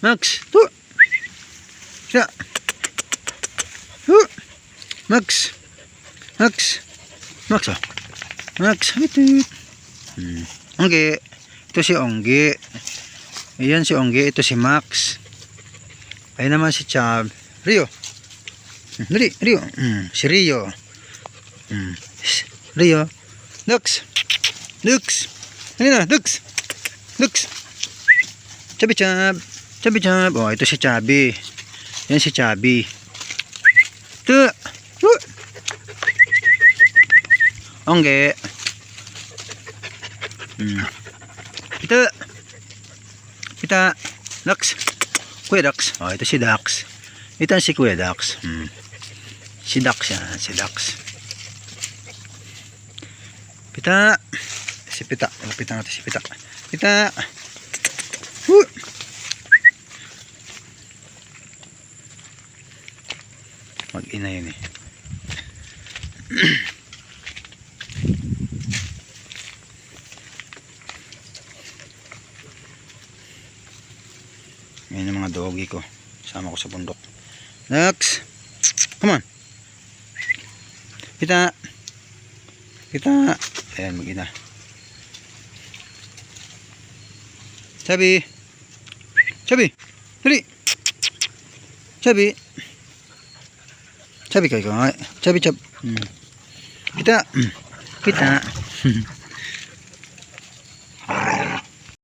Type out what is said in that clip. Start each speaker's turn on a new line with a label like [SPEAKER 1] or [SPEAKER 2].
[SPEAKER 1] Max. Tuh. Siya. Max. Max. Max oh. Max. Ito. Ongge. Ito si Ongge. Ayan si Ongge. Ito si Max. Ayan naman si Chab. Rio. Dali. Rio. Si Rio. Rio. Lux. Lux. Ano na? Lux. Lux. Chabi Chab. Chabi Chab. Oh, ito si Chabi. Yan si Chabi. Ito. Ongge. Ito. Kita. Lux. Kuya Dax. Oh, ito si Dax. Ito si Kuya Dax. Si Dax yan. Si Dax. Pita. Si Pita. Pita natin si Pita. Pita. Mag-ina yun eh. Ngayon yung mga doggy ko. Sama ko sa bundok. Next. Come on. Pita. Pita. Ayan, mag-ina. Chabi. Chabi. Dali. Chabi. Chabi kayo nga. Chabi, chab. Pita. Pita.